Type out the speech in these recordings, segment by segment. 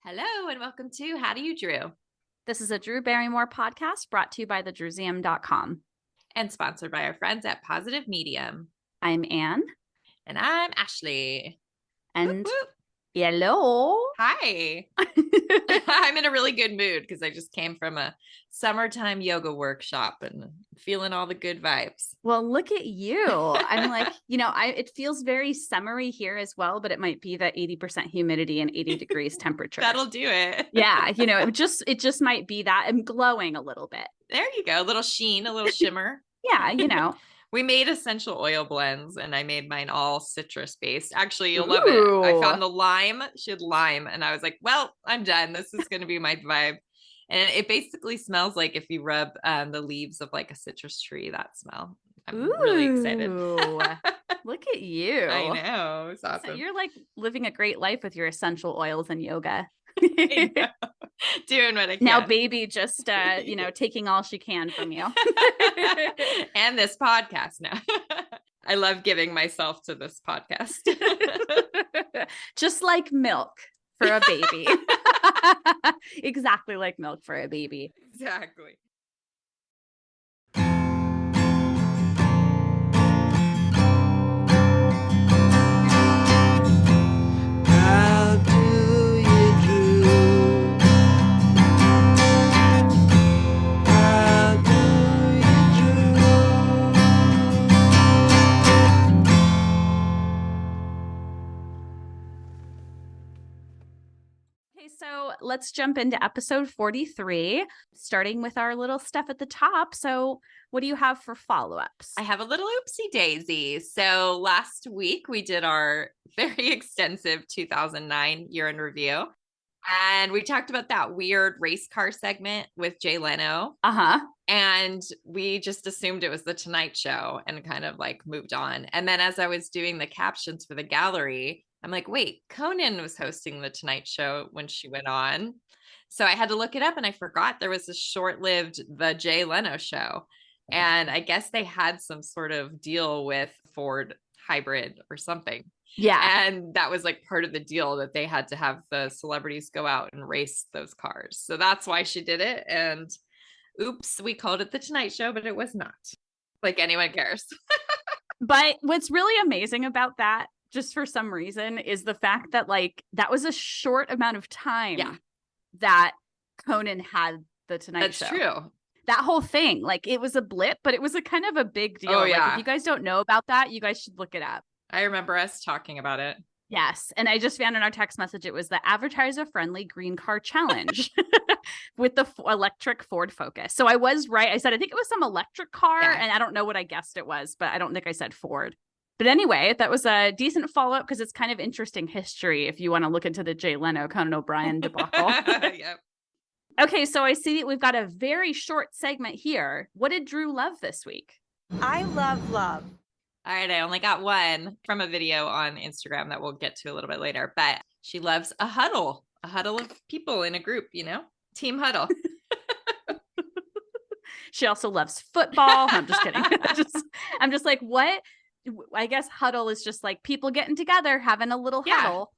Hello and welcome to How Do You Drew? This is a Drew Barrymore podcast brought to you by thedrewseum.com. And sponsored by our friends at Positive Medium. I'm Anne. And I'm Ashley. And whoop, whoop. Hello. Hi. I'm in a really good mood because I just came from a summertime yoga workshop and feeling all the good vibes. Well, look at you. I'm like, it feels very summery here as well, but it might be that 80% humidity and 80 degrees temperature. That'll do it. Yeah. It just might be that. I'm glowing a little bit. There you go. A little sheen, a little shimmer. Yeah. We made essential oil blends and I made mine all citrus based. Actually, you'll love it. I found the lime. She had lime and I was like, well, I'm done. This is going to be my vibe. And it basically smells like if you rub the leaves of like a citrus tree, that smell. I'm really excited. Look at you. I know. It's awesome. So you're like living a great life with your essential oils and yoga. Doing what I can. Now baby just taking all she can from you. And this podcast now. I love giving myself to this podcast. Just like milk for a baby. Exactly like milk for a baby. Exactly. So let's jump into episode 43, starting with our little stuff at the top. So what do you have for follow-ups? I have a little oopsie daisy. So last week we did our very extensive 2009 year in review. And we talked about that weird race car segment with Jay Leno. And we just assumed it was the Tonight Show and kind of like moved on. And then as I was doing the captions for the gallery, I'm like, wait, Conan was hosting the Tonight Show when she went on. So I had to look it up and I forgot there was a short-lived The Jay Leno Show. And I guess they had some sort of deal with Ford hybrid or something. Yeah. And that was like part of the deal that they had to have the celebrities go out and race those cars. So that's why she did it. And oops, we called it the Tonight Show, but it was not. Like anyone cares. But what's really amazing about that, just for some reason, is the fact that like that was a short amount of time that Conan had the Tonight Show. That's true. That whole thing, like it was a blip, but it was a kind of a big deal. Oh, yeah. Like if you guys don't know about that, you guys should look it up. I remember us talking about it. Yes. And I just found in our text message, it was the advertiser-friendly green car challenge with the electric Ford Focus. So I was right. I said, I think it was some electric car and I don't know what I guessed it was, but I don't think I said Ford. But anyway, that was a decent follow-up because it's kind of interesting history if you want to look into the Jay Leno, Conan O'Brien debacle. Yep. Okay, so I see that we've got a very short segment here. What did Drew love this week? I love love. All right, I only got one from a video on Instagram that we'll get to a little bit later, but she loves a huddle of people in a group, team huddle. She also loves football. I'm just kidding. I'm just like, what? I guess huddle is just like people getting together, having a little huddle,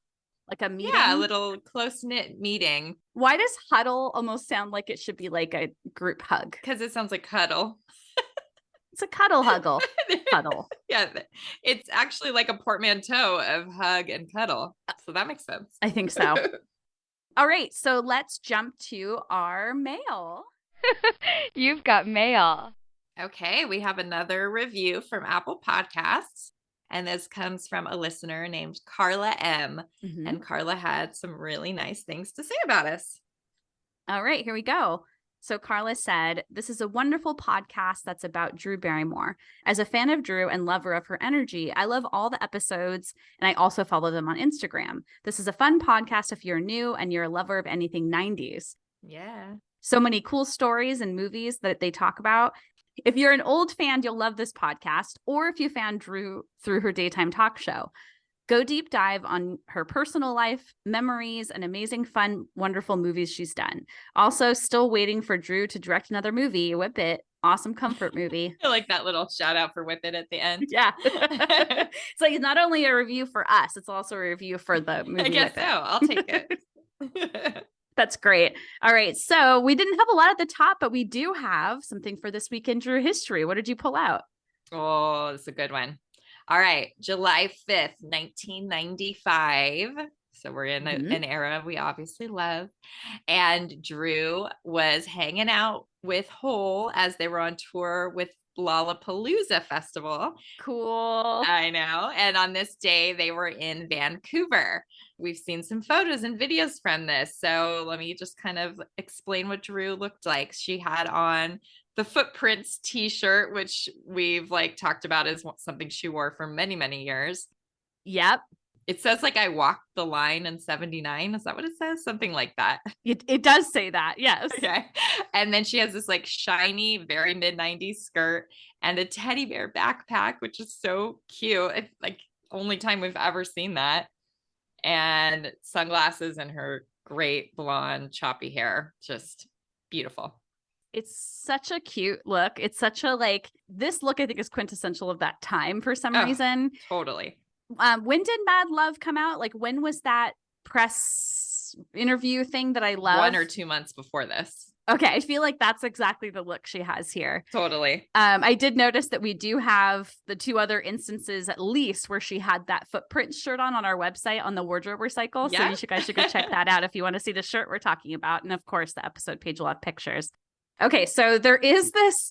like a meeting. Yeah, a little close-knit meeting. Why does huddle almost sound like it should be like a group hug? Because it sounds like huddle. It's a cuddle huggle. Huddle. Yeah, it's actually like a portmanteau of hug and cuddle. So that makes sense. I think so. All right, so let's jump to our mail. You've got mail. Okay, we have another review from Apple Podcasts. And this comes from a listener named Carla M. Mm-hmm. And Carla had some really nice things to say about us. All right, here we go. So Carla said, this is a wonderful podcast that's about Drew Barrymore. As a fan of Drew and lover of her energy, I love all the episodes, and I also follow them on Instagram. This is a fun podcast if you're new and you're a lover of anything 90s. Yeah. So many cool stories and movies that they talk about. If you're an old fan, you'll love this podcast, or if you found Drew through her daytime talk show. Go deep dive on her personal life, memories, and amazing, fun, wonderful movies she's done. Also, still waiting for Drew to direct another movie, Whip It. Awesome comfort movie. I like that little shout out for Whip It at the end. Yeah. It's like not only a review for us, it's also a review for the movie. I guess so. I'll take it. That's great. All right. So we didn't have a lot at the top, but we do have something for this week in Drew history. What did you pull out? Oh, that's a good one. All right. July 5th, 1995. So we're in an era we obviously love. And Drew was hanging out with Hole as they were on tour with Lollapalooza Festival. Cool. I know. And on this day, they were in Vancouver. We've seen some photos and videos from this. So let me just kind of explain what Drew looked like. She had on the Footprints t-shirt, which we've like talked about as something she wore for many, many years. Yep. It says like I walked the line in 79. Is that what it says? Something like that. It does say that. Yes. Okay. And then she has this like shiny, very mid-90s skirt and a teddy bear backpack, which is so cute. It's like only time we've ever seen that. And sunglasses and her great blonde choppy hair. Just beautiful. It's such a cute look. It's such a like, this look I think is quintessential of that time for some reason. Totally. When did Mad Love come out? Like when was that press interview thing that I love? 1 or 2 months before this. Okay, I feel like that's exactly the look she has here. Totally. I did notice that we do have the 2 other instances at least where she had that Footprint shirt on our website on the Wardrobe Recycle. Yeah. So you guys should go check that out if you want to see the shirt we're talking about. And of course, the episode page will have pictures. Okay, so there is this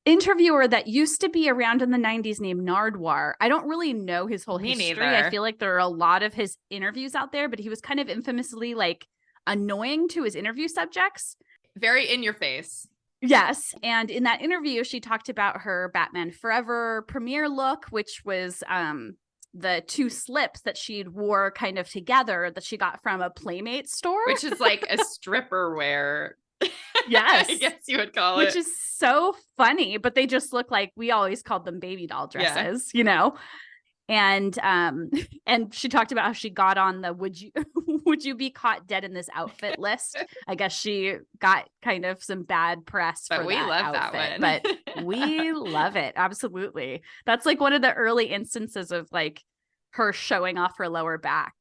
interviewer that used to be around in the 90s named Nardwar. I don't really know his whole history. Neither. I feel like there are a lot of his interviews out there, but he was kind of infamously like annoying to his interview subjects. Very in your face. Yes. And in that interview, she talked about her Batman Forever premiere look, which was the 2 slips that she'd wore kind of together that she got from a Playmate store. Which is like a stripper wear. Yes. I guess you would call it. Which is so funny, but they just look like, we always called them baby doll dresses, you know? And she talked about how she got on the would you be caught dead in this outfit list. I guess she got kind of some bad press but for we that love outfit, that one. but we love it. Absolutely. That's like one of the early instances of like her showing off her lower back.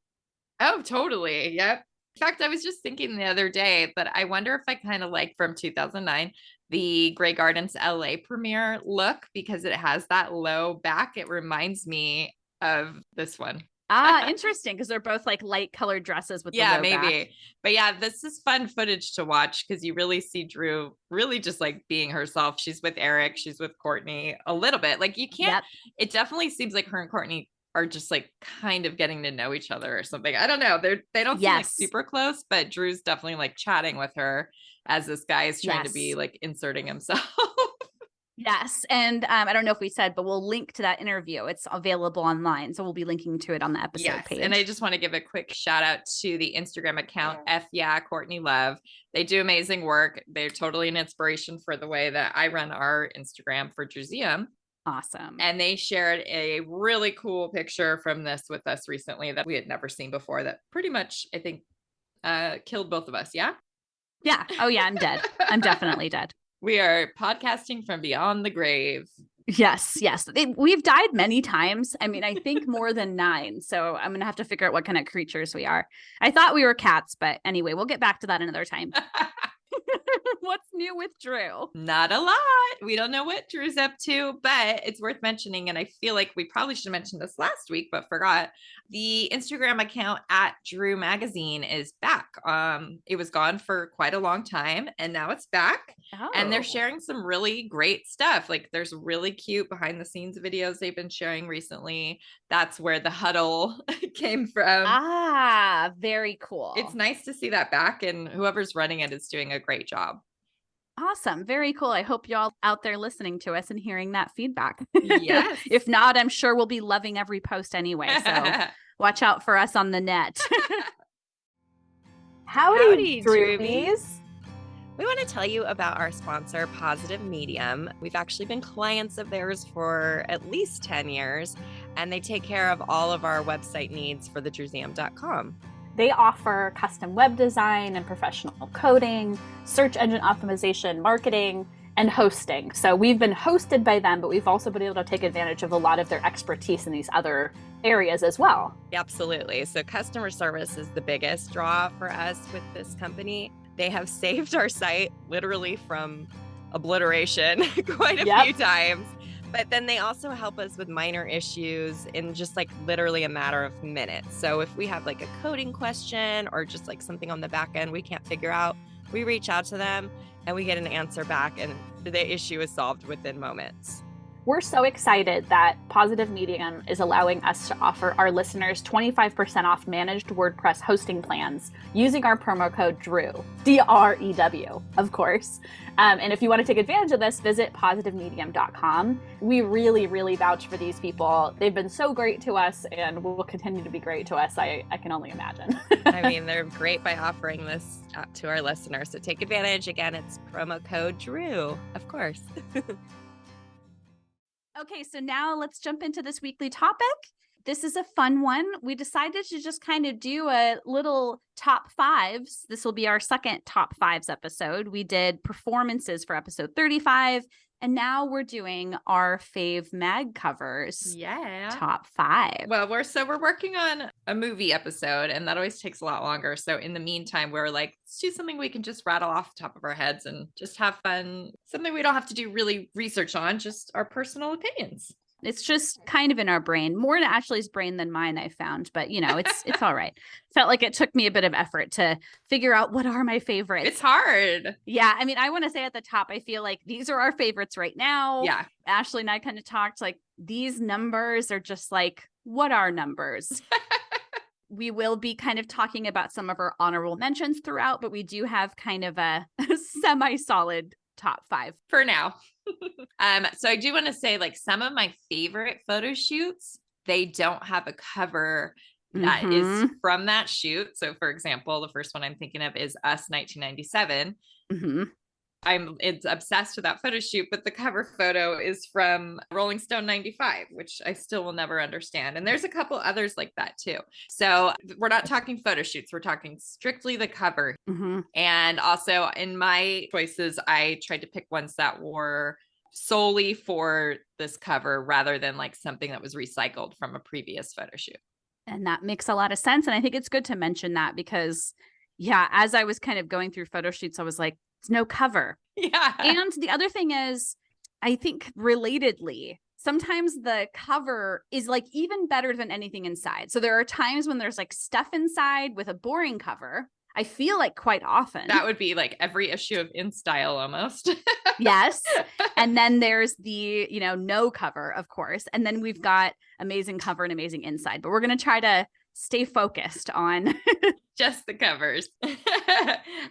Oh, totally. Yep. In fact, I was just thinking the other day that I wonder if I kind of like from 2009, the Grey Gardens LA premiere look, because it has that low back. It reminds me of this one. Interesting, because they're both like light colored dresses with the low maybe back. But yeah, this is fun footage to watch because you really see Drew really just like being herself. She's with Eric, she's with Courtney a little bit. Like you can't, It definitely seems like her and Courtney are just like kind of getting to know each other or something. I don't know. They don't seem like super close, but Drew's definitely like chatting with her as this guy is trying to be like inserting himself. Yes. And I don't know if we said, but we'll link to that interview. It's available online. So we'll be linking to it on the episode page. And I just want to give a quick shout out to the Instagram account, Courtney Love. They do amazing work. They're totally an inspiration for the way that I run our Instagram for Drewseum. Awesome. And they shared a really cool picture from this with us recently that we had never seen before that pretty much, I think, killed both of us. Yeah. Yeah. Oh yeah. I'm dead. I'm definitely dead. We are podcasting from beyond the grave. Yes. Yes. We've died many times. I mean, I think more than 9. So I'm going to have to figure out what kind of creatures we are. I thought we were cats, but anyway, we'll get back to that another time. What's new with Drew? Not a lot. We don't know what Drew's up to, but it's worth mentioning. And I feel like we probably should have mentioned this last week, but forgot. The Instagram account at Drew Magazine is back. It was gone for quite a long time and now it's back. And they're sharing some really great stuff. Like there's really cute behind the scenes videos they've been sharing recently. That's where the huddle came from. Very cool. It's nice to see that back, and whoever's running it is doing a great job. Awesome. Very cool. I hope y'all out there listening to us and hearing that feedback. Yes. If not, I'm sure we'll be loving every post anyway. So watch out for us on the net. Howdy, Drewbies. We want to tell you about our sponsor, Positive Medium. We've actually been clients of theirs for at least 10 years, and they take care of all of our website needs for thedrewseum.com. They offer custom web design and professional coding, search engine optimization, marketing, and hosting. So we've been hosted by them, but we've also been able to take advantage of a lot of their expertise in these other areas as well. Absolutely. So customer service is the biggest draw for us with this company. They have saved our site literally from obliteration quite a few times. But then they also help us with minor issues in just like literally a matter of minutes. So if we have like a coding question or just like something on the back end we can't figure out, we reach out to them and we get an answer back and the issue is solved within moments. We're so excited that Positive Medium is allowing us to offer our listeners 25% off managed WordPress hosting plans using our promo code DREW, DREW, of course. And if you want to take advantage of this, visit positivemedium.com. We really, really vouch for these people. They've been so great to us and will continue to be great to us. I can only imagine. I mean, they're great by offering this to our listeners. So take advantage. Again, it's promo code DREW, of course. Okay, so now let's jump into this weekly topic. This is a fun one. We decided to just kind of do a little top fives. This will be our second top fives episode. We did performances for episode 35, and now we're doing our fave mag covers. Yeah. Top five. Well, we're working on a movie episode, and that always takes a lot longer. So in the meantime, we're like, let's do something we can just rattle off the top of our heads and just have fun. Something we don't have to do really research on, just our personal opinions. It's just kind of in our brain, more in Ashley's brain than mine, I found, but it's all right. Felt like it took me a bit of effort to figure out what are my favorites. It's hard. Yeah. I mean, I want to say at the top, I feel like these are our favorites right now. Yeah. Ashley and I kind of talked like these numbers are just like, what are numbers? We will be kind of talking about some of our honorable mentions throughout, but we do have kind of a semi-solid top five for now. So I do want to say like some of my favorite photo shoots, they don't have a cover that is from that shoot. So for example, the first one I'm thinking of is Us 1997. I'm obsessed with that photo shoot, but the cover photo is from Rolling Stone 95, which I still will never understand. And there's a couple others like that too. So we're not talking photo shoots. We're talking strictly the cover. And also in my choices, I tried to pick ones that were solely for this cover rather than like something that was recycled from a previous photo shoot. And that makes a lot of sense. And I think it's good to mention that because, yeah, as I was kind of going through photo shoots, I was like, it's no cover. Yeah. And the other thing is, I think relatedly, sometimes the cover is like even better than anything inside. So there are times when there's like stuff inside with a boring cover. I feel like quite often. That would be like every issue of In Style almost. Yes. And then there's the, no cover, of course. And then we've got amazing cover and amazing inside. But we're going to try to stay focused on just the covers.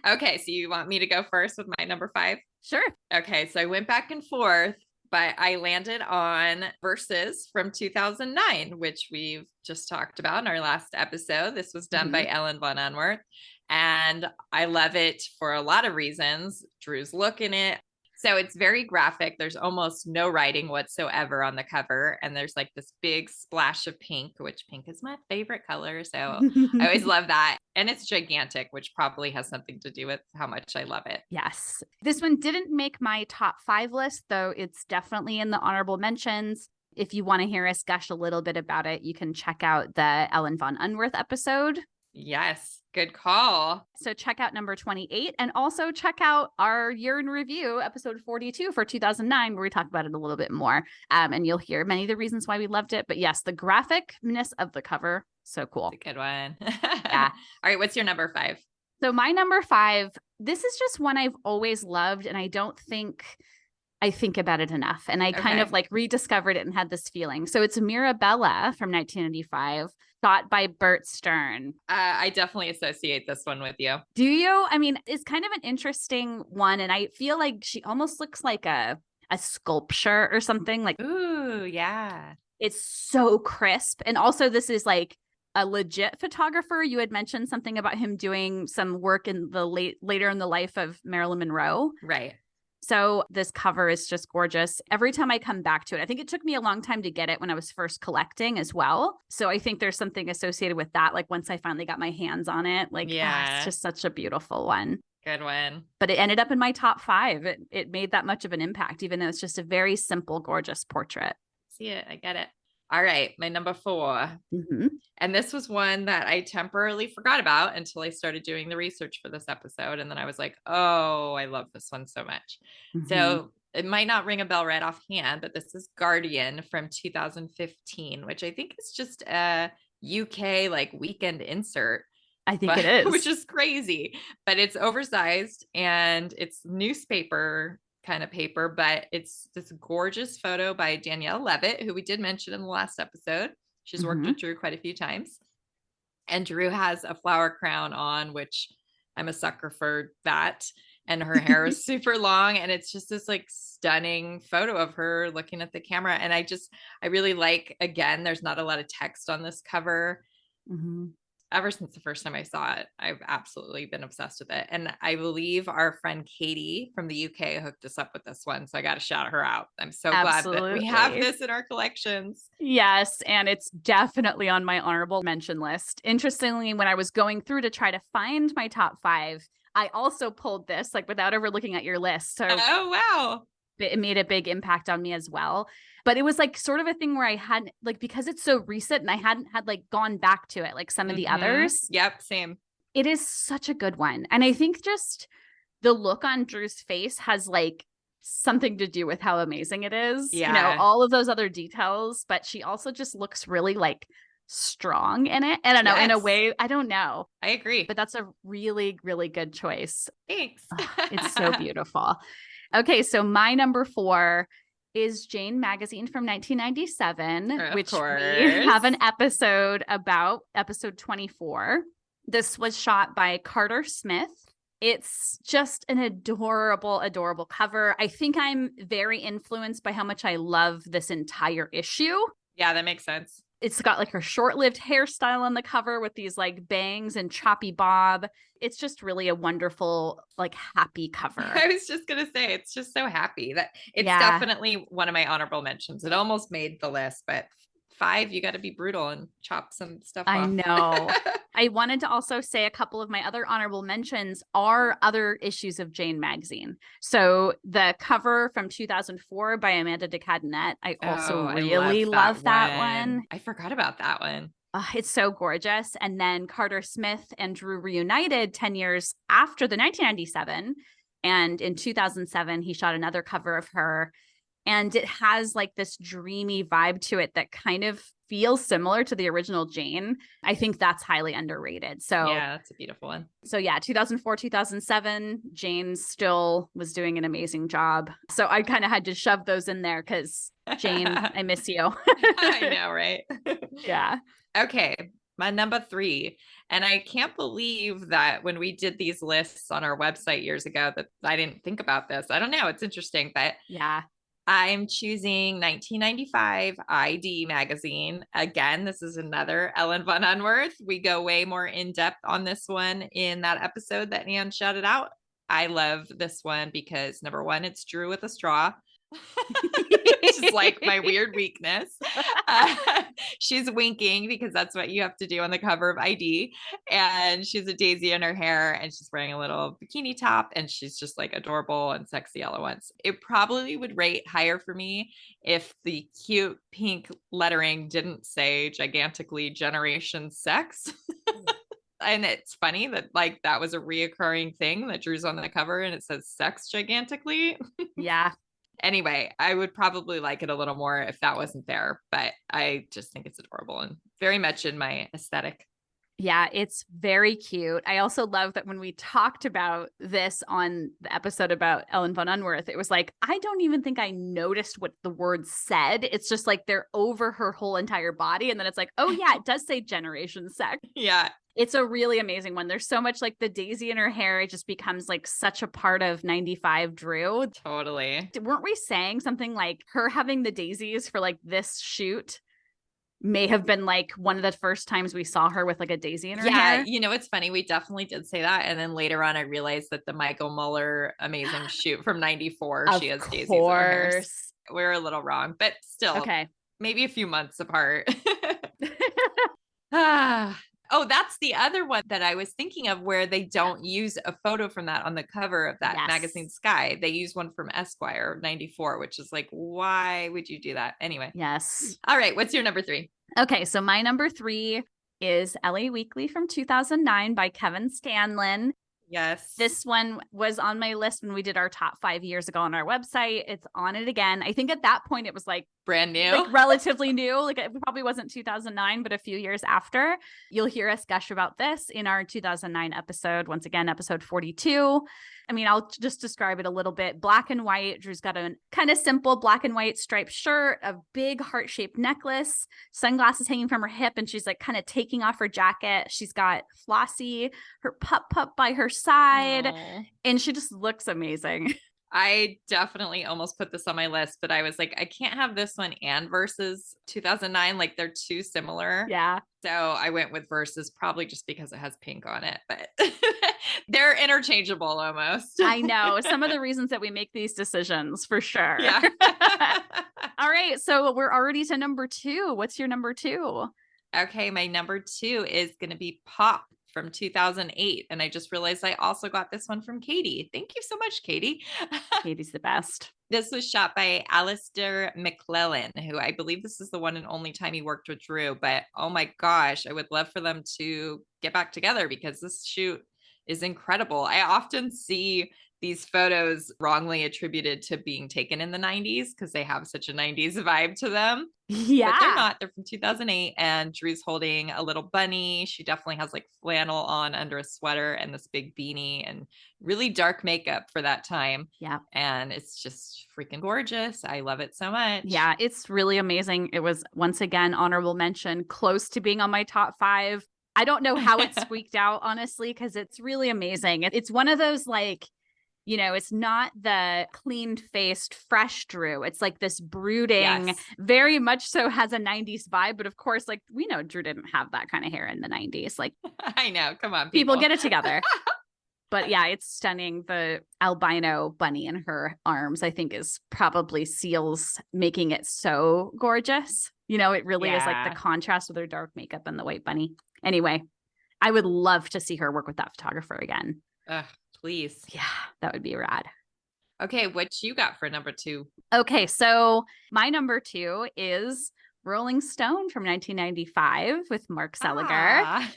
Okay. So you want me to go first with my number five? Sure. Okay. So I went back and forth, but I landed on Versus from 2009, which we've just talked about in our last episode. This was done by Ellen von Unwerth. And I love it for a lot of reasons. Drew's look in it. So it's very graphic. There's almost no writing whatsoever on the cover. And there's like this big splash of pink, which pink is my favorite color. So I always love that. And it's gigantic, which probably has something to do with how much I love it. Yes. This one didn't make my top five list, though it's definitely in the honorable mentions. If you want to hear us gush a little bit about it, you can check out the Ellen von Unwerth episode. Yes. Good call. So check out number 28 and also check out our year in review, episode 42 for 2009, where we talk about it a little bit more. And you'll hear many of the reasons why we loved it. But yes, the graphicness of the cover, so cool. It's a good one. Yeah. All right. What's your number five? So my number five, this is just one I've always loved. And I don't think I think about it enough. And I kind of like rediscovered it and had this feeling. So it's Mirabella from 1995. Shot by Bert Stern. I definitely associate this one with you. Do you? I mean, it's kind of an interesting one. And I feel like she almost looks like a sculpture or something. Like, ooh, yeah. It's so crisp. And also this is like a legit photographer. You had mentioned something about him doing some work in the later in the life of Marilyn Monroe. Right. So this cover is just gorgeous. Every time I come back to it, I think it took me a long time to get it when I was first collecting as well. So I think there's something associated with that. Like once I finally got my hands on it, like, it's just such a beautiful one. Good one. But it ended up in my top 5. It made that much of an impact, even though it's just a very simple, gorgeous portrait. See it. I get it. All right. My number 4. Mm-hmm. And this was one that I temporarily forgot about until I started doing the research for this episode. And then I was like, oh, I love this one so much. Mm-hmm. So it might not ring a bell right offhand, but this is Guardian from 2015, which I think is just a UK like weekend insert. I think it is. Which is crazy, but it's oversized and it's newspaper kind of paper, but it's this gorgeous photo by Danielle Levitt, who we did mention in the last episode. She's worked with Drew quite a few times. And Drew has a flower crown on, which I'm a sucker for that. And her hair is super long. And it's just this like stunning photo of her looking at the camera. And I really like, again, there's not a lot of text on this cover. Mm-hmm. Ever since the first time I saw it, I've absolutely been obsessed with it. And I believe our friend Katie from the UK hooked us up with this one. So I got to shout her out. I'm so glad that we have this in our collections. Yes. And it's definitely on my honorable mention list. Interestingly, when I was going through to try to find my top 5, I also pulled this like without ever looking at your list. So oh, wow. It made a big impact on me as well. But it was like sort of a thing where I hadn't like, because it's so recent and I hadn't had like gone back to it like some of the others. Yep. Same. It is such a good one. And I think just the look on Drew's face has like something to do with how amazing it is. Yeah. You know, all of those other details, but she also just looks really like strong in it. I don't know, in a way, I don't know. I agree. But that's a really, really good choice. Thanks. It's so beautiful. Okay, so my number 4 is Jane magazine from 1997, which we have an episode about, episode 24. This was shot by Carter Smith. It's just an adorable, adorable cover. I think I'm very influenced by how much I love this entire issue. Yeah, that makes sense. It's got like her short-lived hairstyle on the cover with these like bangs and choppy bob. It's just really a wonderful, like happy cover. I was just going to say, it's just so happy that it's definitely one of my honorable mentions. It almost made the list, but 5, you got to be brutal and chop some stuff off. I know. I wanted to also say a couple of my other honorable mentions are other issues of Jane magazine. So the cover from 2004 by Amanda de Cadenet, I also really love that one. I forgot about that one. It's so gorgeous. And then Carter Smith and Drew reunited 10 years after the 1997. And in 2007, he shot another cover of her. And it has like this dreamy vibe to it that kind of feels similar to the original Jane. I think that's highly underrated. So yeah, that's a beautiful one. So yeah, 2004, 2007, Jane still was doing an amazing job. So I kind of had to shove those in there because Jane, I miss you. I know, right? Yeah. Okay. My number 3. And I can't believe that when we did these lists on our website years ago that I didn't think about this. I don't know. It's interesting, but yeah. I'm choosing 1995 ID magazine. Again, this is another Ellen von Unworth. We go way more in depth on this one in that episode that Anne shouted out. I love this one because number 1, it's Drew with a straw. Which is like my weird weakness. She's winking because that's what you have to do on the cover of ID. And she's a daisy in her hair and she's wearing a little bikini top and she's just like adorable and sexy all at once. It probably would rate higher for me if the cute pink lettering didn't say gigantically Generation Sex. And it's funny that like that was a reoccurring thing that Drew's on the cover and it says sex gigantically. Yeah. Anyway, I would probably like it a little more if that wasn't there, but I just think it's adorable and very much in my aesthetic. Yeah, it's very cute. I also love that when we talked about this on the episode about Ellen von Unworth, it was like, I don't even think I noticed what the words said. It's just like they're over her whole entire body. And then it's like, oh yeah, it does say Generation Sex. Yeah. It's a really amazing one. There's so much like the daisy in her hair. It just becomes like such a part of 95 Drew. Totally. Weren't we saying something like her having the daisies for like this shoot may have been like one of the first times we saw her with like a daisy in her hair? Yeah, you know, it's funny. We definitely did say that. And then later on, I realized that the Michael Muller amazing shoot from 94, she has daisies in her hair. We're a little wrong, but still, okay, maybe a few months apart. Oh, that's the other one that I was thinking of where they don't use a photo from that on the cover of that magazine Sky. They use one from Esquire 94, which is like, why would you do that? Anyway. Yes. All right. What's your number 3? Okay. So my number 3 is LA Weekly from 2009 by Kevin Stanlin. Yes. This one was on my list when we did our top 5 years ago on our website. It's on it again. I think at that point it was like brand new, like relatively new. Like it probably wasn't 2009, but a few years after. You'll hear us gush about this in our 2009 episode. Once again, episode 42. I mean, I'll just describe it a little bit. Black and white. Drew's got a kind of simple black and white striped shirt, a big heart-shaped necklace, sunglasses hanging from her hip, and she's like kind of taking off her jacket. She's got Flossie, her pup by her side, and she just looks amazing. I definitely almost put this on my list, but I was like, I can't have this one and Versus 2009. Like they're too similar. Yeah. So I went with Versus probably just because it has pink on it, but they're interchangeable almost. I know some of the reasons that we make these decisions for sure. Yeah. All right. So we're already to number 2. What's your number 2? Okay. My number 2 is going to be Pop from 2008. And I just realized I also got this one from Katie. Thank you so much, Katie. Katie's the best. This was shot by Alistair McClellan, who I believe this is the one and only time he worked with Drew. But oh my gosh, I would love for them to get back together because this shoot is incredible. I often see these photos wrongly attributed to being taken in the 90s because they have such a 90s vibe to them. Yeah. But they're not. They're from 2008 and Drew's holding a little bunny. She definitely has like flannel on under a sweater and this big beanie and really dark makeup for that time. Yeah. And it's just freaking gorgeous. I love it so much. Yeah, it's really amazing. It was once again honorable mention, close to being on my top 5. I don't know how it squeaked out, honestly, because it's really amazing. It's one of those like, you know, it's not the clean-faced, fresh Drew. It's like this brooding, very much so has a 90s vibe. But of course, like we know Drew didn't have that kind of hair in the 90s. Like, I know. Come on, people get it together. But yeah, it's stunning. The albino bunny in her arms, I think, is probably seals making it so gorgeous. You know, it really is like the contrast with her dark makeup and the white bunny. Anyway, I would love to see her work with that photographer again. Please. Yeah, that would be rad. Okay, what you got for number 2? Okay, so my number 2 is Rolling Stone from 1995 with Mark Seliger.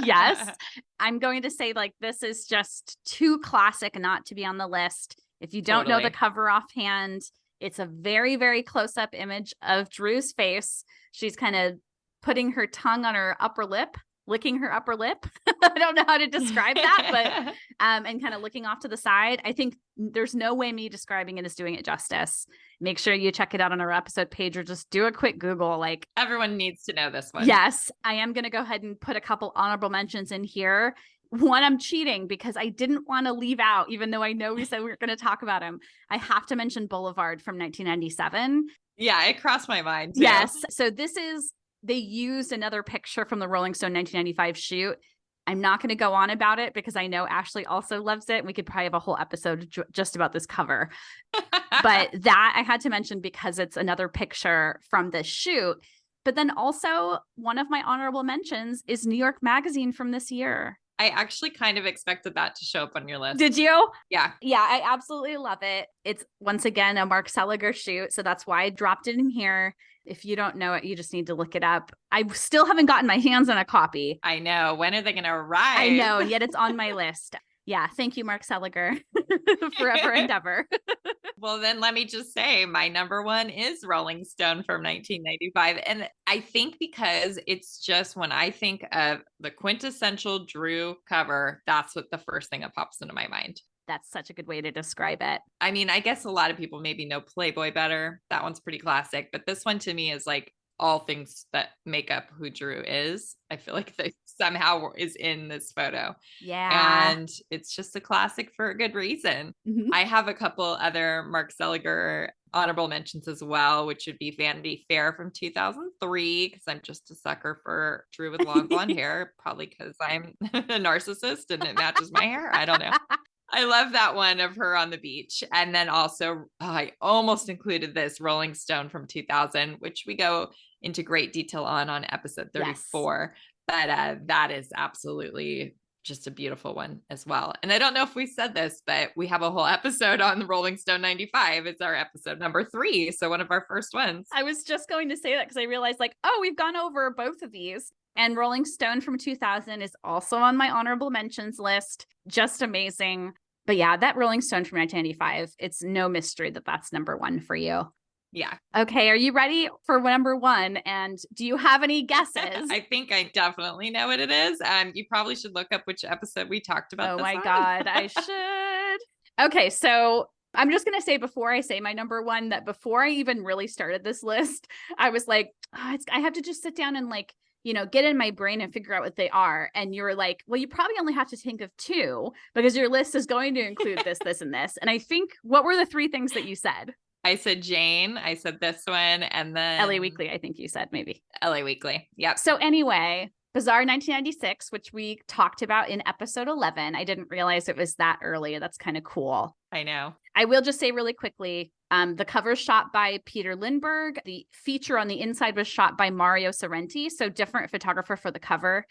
Yes. I'm going to say like this is just too classic not to be on the list. If you don't know the cover offhand, it's a very, very close-up image of Drew's face. She's kind of putting her tongue on her upper lip, licking her upper lip. I don't know how to describe that, but and kind of looking off to the side. I think there's no way me describing it is doing it justice. Make sure you check it out on our episode page or just do a quick Google. Like everyone needs to know this one. Yes, I am going to go ahead and put a couple honorable mentions in here. One, I'm cheating because I didn't want to leave out, even though I know we said we were going to talk about him. I have to mention Boulevard from 1997. Yeah, it crossed my mind too. Yes. So this is, they used another picture from the Rolling Stone 1995 shoot. I'm not going to go on about it because I know Ashley also loves it. We could probably have a whole episode just about this cover. But that I had to mention because it's another picture from this shoot. But then also one of my honorable mentions is New York Magazine from this year. I actually kind of expected that to show up on your list. Did you? Yeah. Yeah, I absolutely love it. It's once again a Mark Seliger shoot. So that's why I dropped it in here. If you don't know it, you just need to look it up. I still haven't gotten my hands on a copy. I know. When are they going to arrive? I know, yet it's on my list. Yeah. Thank you, Mark Seliger. Forever and ever. Well, then let me just say my number 1 is Rolling Stone from 1995. And I think because it's just when I think of the quintessential Drew cover, that's what the first thing that pops into my mind. That's such a good way to describe it. I mean, I guess a lot of people maybe know Playboy better. That one's pretty classic. But this one to me is like all things that make up who Drew is. I feel like they somehow is in this photo. Yeah. And it's just a classic for a good reason. Mm-hmm. I have a couple other Mark Seliger honorable mentions as well, which would be Vanity Fair from 2003, because I'm just a sucker for Drew with long blonde hair, probably because I'm a narcissist and it matches my hair. I don't know. I love that one of her on the beach. And then also, I almost included this Rolling Stone from 2000, which we go into great detail on episode 34. Yes. But that is absolutely just a beautiful one as well. And I don't know if we said this, but we have a whole episode on the Rolling Stone 95. It's our episode number 3. So one of our first ones. I was just going to say that because I realized like, oh, we've gone over both of these. And Rolling Stone from 2000 is also on my honorable mentions list. Just amazing. But yeah, that Rolling Stone from 1995, it's no mystery that that's number 1 for you. Yeah. Okay. Are you ready for number 1? And do you have any guesses? I think I definitely know what it is. You probably should look up which episode we talked about. Oh my God, I should. Okay. So I'm just going to say before I say my number 1 that before I even really started this list, I was like, oh, I have to just sit down and like, get in my brain and figure out what they are. And you're like, well, you probably only have to think of 2 because your list is going to include this, this, and this. And I think, what were the 3 things that you said? I said Jane, I said this one, and then LA Weekly, I think you said maybe. LA Weekly. Yep. So anyway, Bizarre 1996, which we talked about in episode 11. I didn't realize it was that early. That's kind of cool. I know. I will just say really quickly, the cover shot by Peter Lindbergh. The feature on the inside was shot by Mario Sorrenti. So different photographer for the cover.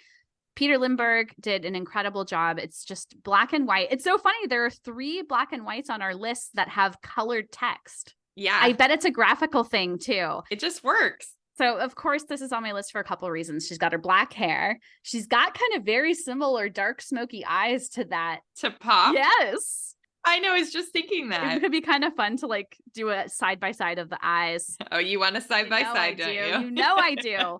Peter Lindbergh did an incredible job. It's just black and white. It's so funny. There are 3 black and whites on our list that have colored text. Yeah. I bet it's a graphical thing too. It just works. So of course, this is on my list for a couple of reasons. She's got her black hair. She's got kind of very similar dark smoky eyes to that. To Pop? Yes. I know. I was just thinking that. It could be kind of fun to like do a side by side of the eyes. Oh, you want a side by side, don't you? You know I do.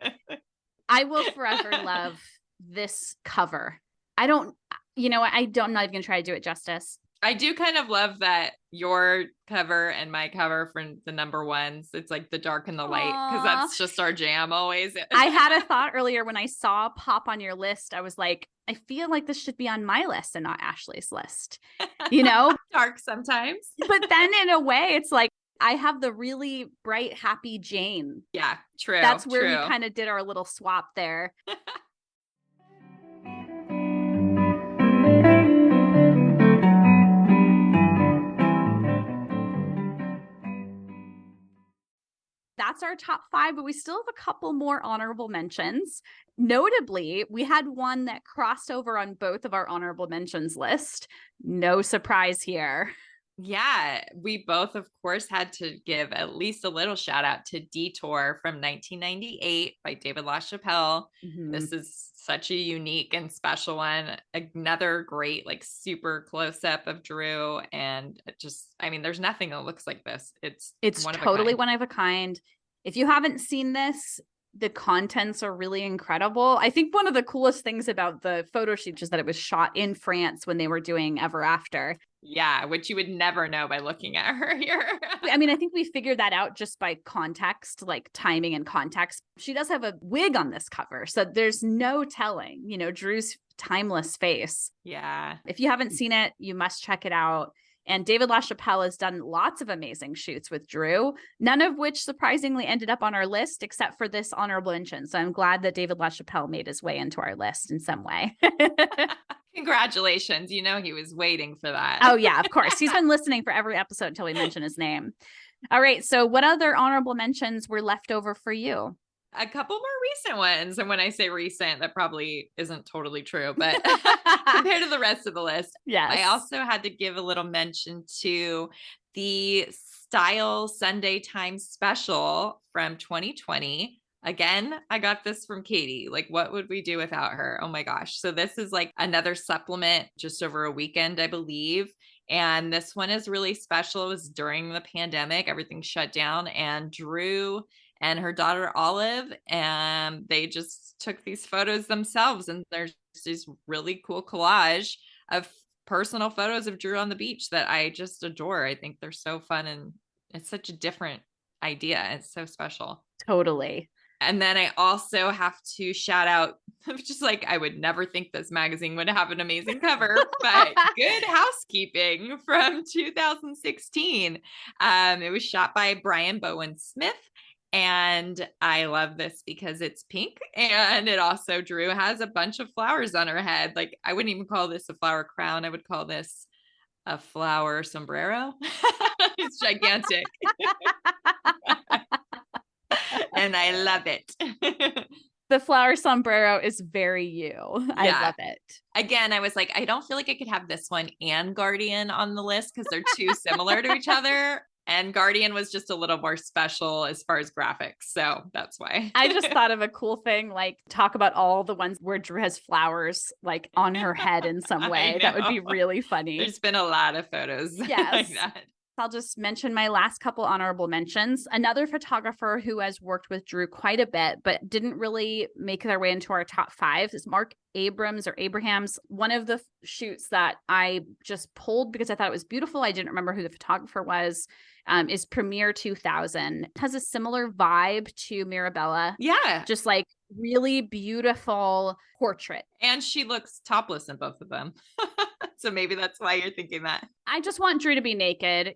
I will forever love this cover. I'm not even going to try to do it justice. I do kind of love that your cover and my cover for the number 1s. It's like the dark and the light because that's just our jam always. I had a thought earlier when I saw Pop on your list. I was like, I feel like this should be on my list and not Ashley's list, Dark sometimes. But then in a way, it's like I have the really bright, happy Jane. Yeah, true. That's where we kind of did our little swap there. That's our top 5, but we still have a couple more honorable mentions. Notably, we had one that crossed over on both of our honorable mentions list. No surprise here. Yeah, we both, of course, had to give at least a little shout out to Detour from 1998 by David LaChapelle. Mm-hmm. This is such a unique and special one. Another great, like super close up of Drew. And there's nothing that looks like this. It's totally one of a kind. If you haven't seen this, the contents are really incredible. I think one of the coolest things about the photo shoot is that it was shot in France when they were doing Ever After. Yeah, which you would never know by looking at her here. I think we figured that out just by context, like timing and context. She does have a wig on this cover, so there's no telling, Drew's timeless face. Yeah. If you haven't seen it, you must check it out. And David LaChapelle has done lots of amazing shoots with Drew, none of which surprisingly ended up on our list except for this honorable mention. So I'm glad that David LaChapelle made his way into our list in some way. Congratulations. He was waiting for that. Oh, yeah, of course. He's been listening for every episode until we mention his name. All right. So what other honorable mentions were left over for you? A couple more recent ones. And when I say recent, that probably isn't totally true, but compared to the rest of the list. Yes. I also had to give a little mention to the Style Sunday Times special from 2020. Again, I got this from Katie. Like, what would we do without her? Oh my gosh. So this is like another supplement just over a weekend, I believe. And this one is really special. It was during the pandemic. Everything shut down. And Drew and her daughter Olive, and they just took these photos themselves. And there's this really cool collage of personal photos of Drew on the beach that I just adore. I think they're so fun, and it's such a different idea. It's so special. Totally. And then I also have to shout out, just like, I would never think this magazine would have an amazing cover, but Good Housekeeping from 2016. It was shot by Brian Bowen Smith. And I love this because it's pink, and it also, Drew has a bunch of flowers on her head. Like, I wouldn't even call this a flower crown. I would call this a flower sombrero. It's gigantic. And I love it. The flower sombrero is very you. I Yeah. love it. Again, I was like, I don't feel like I could have this one and Guardian on the list because they're too similar to each other. And Guardian was just a little more special as far as graphics. So that's why. I just thought of a cool thing, like talk about all the ones where Drew has flowers like on her head in some way. That would be really funny. There's been a lot of photos Yes. like that. I'll just mention my last couple honorable mentions. Another photographer who has worked with Drew quite a bit, but didn't really make their way into our top 5 is Mark Abrahams. One of the shoots that I just pulled because I thought it was beautiful, I didn't remember who the photographer was, is Premiere 2000. It has a similar vibe to Mirabella. Yeah. Just like really beautiful portrait. And she looks topless in both of them. So maybe that's why you're thinking that. I just want Drew to be naked.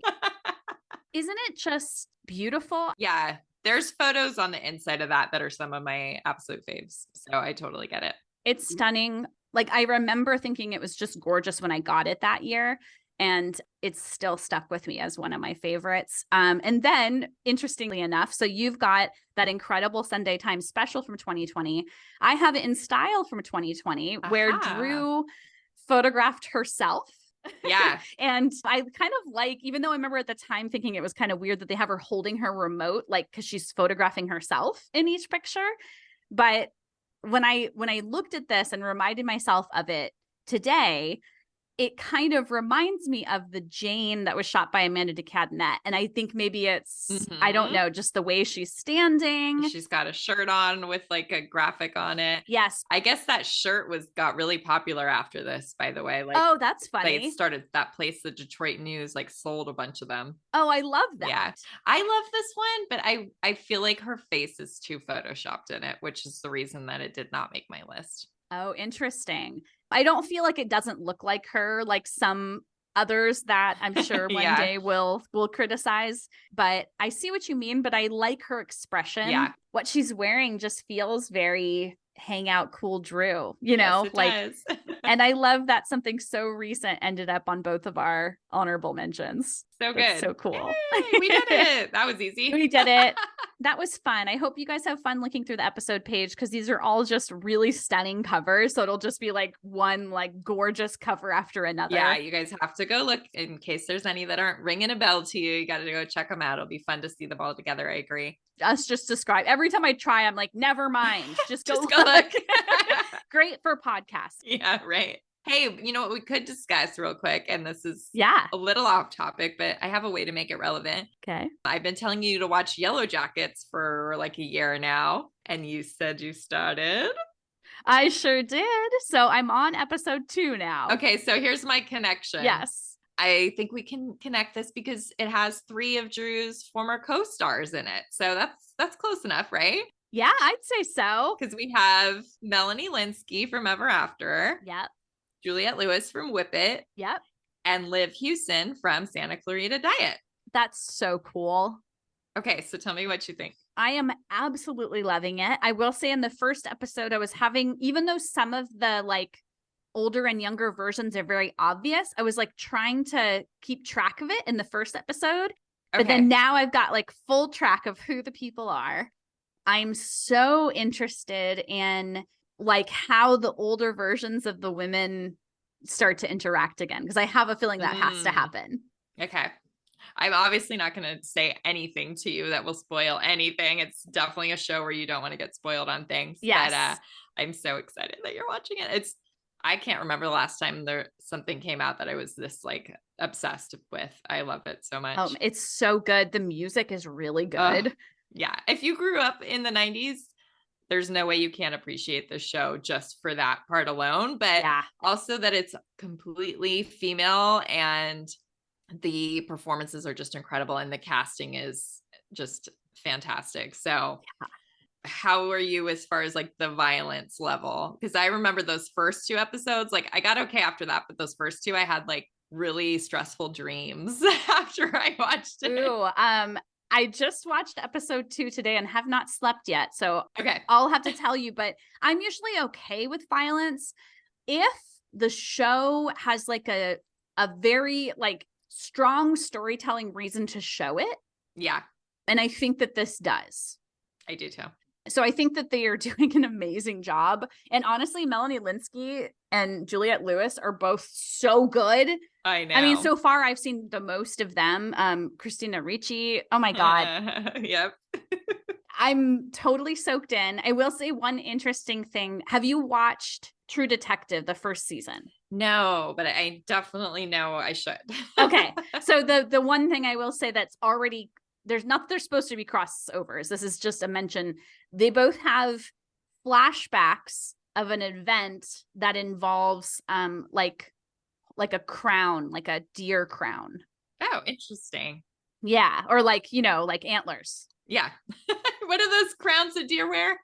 Isn't it just beautiful? Yeah. There's photos on the inside of that are some of my absolute faves. So I totally get it. It's stunning. Like I remember thinking it was just gorgeous when I got it that year. And it's still stuck with me as one of my favorites. And then, interestingly enough, so you've got that incredible Sunday Times special from 2020. I have it in Style from 2020, where Drew photographed herself. Yeah. And I kind of like, even though I remember at the time thinking it was kind of weird that they have her holding her remote, like, because she's photographing herself in each picture. But when I looked at this and reminded myself of it today, it kind of reminds me of the Jane that was shot by Amanda de Cadenet. And I think maybe it's, I don't know, just the way she's standing. She's got a shirt on with like a graphic on it. Yes. I guess that shirt got really popular after this, by the way. Like, oh, that's funny. They started that place, the Detroit News, like sold a bunch of them. Oh, I love that. Yeah. I love this one, but I feel like her face is too photoshopped in it, which is the reason that it did not make my list. Oh, interesting. I don't feel like it doesn't look like her, like some others that I'm sure one day will criticize, but I see what you mean, but I like her expression. Yeah. What she's wearing just feels very hangout cool Drew, you know, like, and I love that something so recent ended up on both of our honorable mentions. So good. It's so cool. Yay, we did it. That was easy. We did it. That was fun. I hope you guys have fun looking through the episode page because these are all just really stunning covers. So it'll just be like one like gorgeous cover after another. Yeah, you guys have to go look in case there's any that aren't ringing a bell to you. You got to go check them out. It'll be fun to see them all together. I agree. Us just describe every time I try, I'm like, never mind. Just go go look. Great for podcasts. Yeah, right. Hey, you know what we could discuss real quick? And this is a little off topic, but I have a way to make it relevant. Okay. I've been telling you to watch Yellow Jackets for like a year now. And you said you started. I sure did. So I'm on episode 2 now. Okay. So here's my connection. Yes. I think we can connect this because it has 3 of Drew's former co-stars in it. So that's close enough, right? Yeah, I'd say so. Because we have Melanie Linsky from Ever After. Yep. Juliette Lewis from Whip It. Yep. And Liv Hewson from Santa Clarita Diet. That's so cool. Okay, so tell me what you think. I am absolutely loving it. I will say in the first episode, I was having, even though some of the like older and younger versions are very obvious, I was like trying to keep track of it in the first episode. But then now I've got like full track of who the people are. I'm so interested in like how the older versions of the women start to interact again, because I have a feeling that has to happen. Okay. I'm obviously not going to say anything to you that will spoil anything. It's definitely a show where you don't want to get spoiled on things. Yes. But I'm so excited that you're watching it. I can't remember the last time something came out that I was this like obsessed with. I love it so much. Oh, it's so good. The music is really good. Yeah. If you grew up in the 90s, there's no way you can't appreciate the show just for that part alone, but also that it's completely female and the performances are just incredible and the casting is just fantastic. So how are you as far as like the violence level? Because I remember those first 2 episodes, like I got okay after that, but those first 2, I had like really stressful dreams after I watched it. Ooh, I just watched episode 2 today and have not slept yet. So okay, I'll have to tell you, but I'm usually okay with violence if the show has like a very like strong storytelling reason to show it. Yeah. And I think that this does. I do too. So I think that they are doing an amazing job. And honestly, Melanie Linsky and Juliette Lewis are both so good. I know. I mean, so far I've seen the most of them. Christina Ricci. Oh my God. Yep. I'm totally soaked in. I will say one interesting thing. Have you watched True Detective, the first season? No, but I definitely know I should. Okay. So the one thing I will say that's already, there's supposed to be crossovers. This is just a mention. They both have flashbacks of an event that involves like a crown, like a deer crown. Oh, interesting. Yeah. Or like, like antlers. Yeah. What are those crowns that deer wear?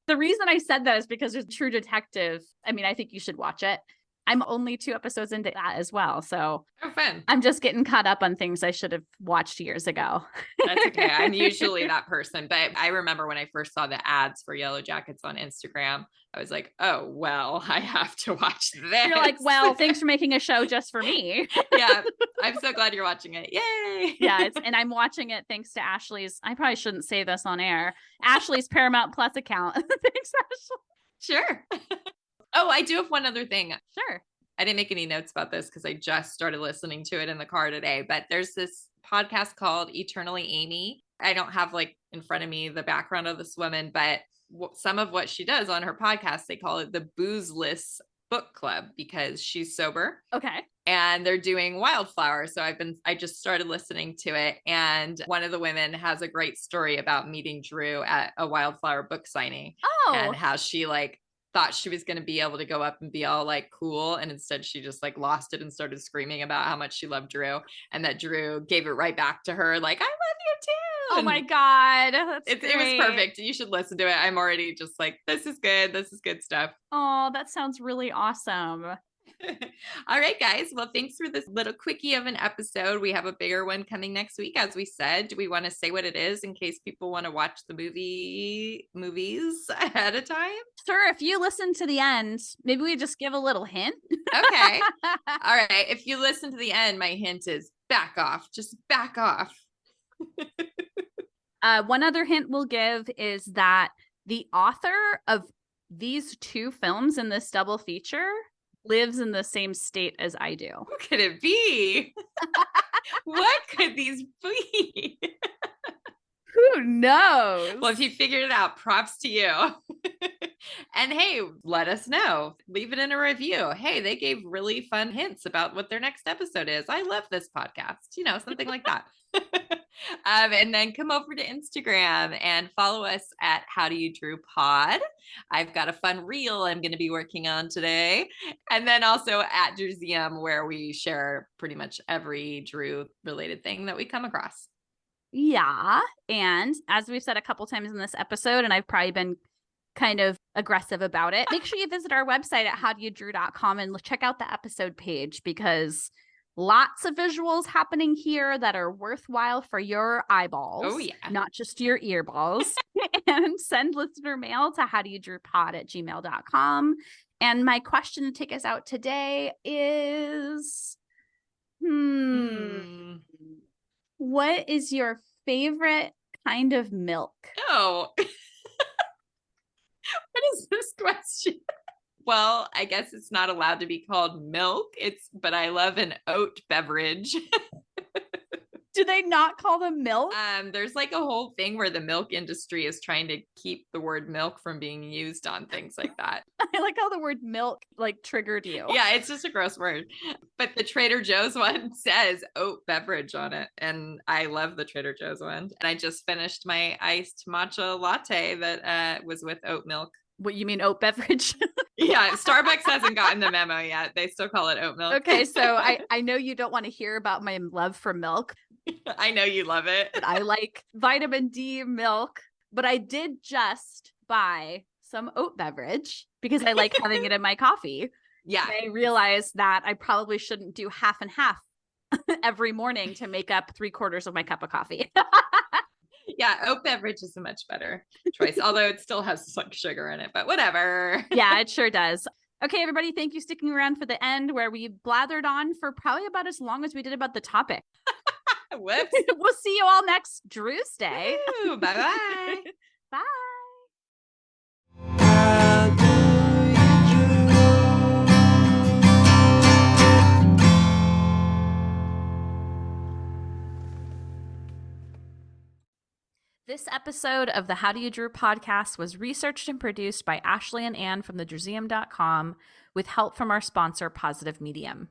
The reason I said that is because there's True Detective. I mean, I think you should watch it. I'm only 2 episodes into that as well. So fun. I'm just getting caught up on things I should have watched years ago. That's okay. I'm usually that person. But I remember when I first saw the ads for Yellow Jackets on Instagram, I was like, oh, well, I have to watch this. You're like, well, thanks for making a show just for me. Yeah. I'm so glad you're watching it. Yay. Yeah. And I'm watching it thanks to Ashley's. I probably shouldn't say this on air. Ashley's Paramount Plus account. Thanks, Ashley. Sure. Oh, I do have one other thing. Sure. I didn't make any notes about this because I just started listening to it in the car today, but there's this podcast called Eternally Amy. I don't have like in front of me the background of this woman, but some of what she does on her podcast, they call it the Boozeless Book Club because she's sober. Okay. And they're doing Wildflower. So I just started listening to it. And one of the women has a great story about meeting Drew at a Wildflower book signing. Oh. And how she like thought she was going to be able to go up and be all like cool. And instead she just like lost it and started screaming about how much she loved Drew and that Drew gave it right back to her. Like, I love you too. Oh my God. It was perfect. You should listen to it. I'm already just like, this is good. This is good stuff. Oh, that sounds really awesome. All right, guys. Well, thanks for this little quickie of an episode. We have a bigger one coming next week, as we said. Do we want to say what it is in case people want to watch the movies ahead of time? Sure. If you listen to the end, maybe we just give a little hint. Okay. All right. If you listen to the end, my hint is back off. Just back off. One other hint we'll give is that the author of these 2 films in this double feature lives in the same state as I do. Who could it be? What could these be? Who knows? Well, if you figured it out, props to you. And hey, let us know. Leave it in a review. Hey, they gave really fun hints about what their next episode is. I love this podcast. Something like that. And then come over to Instagram and follow us at How Do You Drew Pod. I've got a fun reel I'm going to be working on today. And then also at Drewsium, where we share pretty much every Drew related thing that we come across. Yeah. And as we've said a couple times in this episode, and I've probably been kind of aggressive about it, make sure you visit our website at howdoyoudrew.com and check out the episode page because lots of visuals happening here that are worthwhile for your eyeballs. Oh, yeah. Not just your earballs. And send listener mail to howdoyoudrewpod@gmail.com. And my question to take us out today is, what is your favorite kind of milk? Oh, what is this question? Well, I guess it's not allowed to be called milk. But I love an oat beverage. Do they not call them milk? There's like a whole thing where the milk industry is trying to keep the word milk from being used on things like that. I like how the word milk like triggered you. Yeah, it's just a gross word. But the Trader Joe's one says oat beverage on it. And I love the Trader Joe's one. And I just finished my iced matcha latte that was with oat milk. What, you mean oat beverage? Yeah, Starbucks hasn't gotten the memo yet. They still call it oat milk. Okay, so I know you don't want to hear about my love for milk. I know you love it. But I like vitamin D milk, but I did just buy some oat beverage because I like having it in my coffee. Yeah. And I realized that I probably shouldn't do half and half every morning to make up 3/4 of my cup of coffee. Yeah, oat beverage is a much better choice, although it still has like sugar in it, but whatever. Yeah, it sure does. Okay, everybody, thank you for sticking around for the end where we blathered on for probably about as long as we did about the topic. Whoops. We'll see you all next Drew's Day. Bye-bye. Bye. How do you do? This episode of the How Do You Drew podcast was researched and produced by Ashley and Ann from thedreseum.com with help from our sponsor, Positive Medium.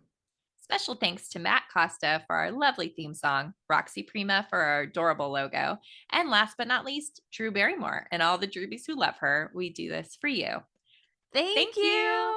Special thanks to Matt Costa for our lovely theme song, Roxy Prima for our adorable logo, and last but not least, Drew Barrymore and all the Drewbies who love her. We do this for you. Thank you.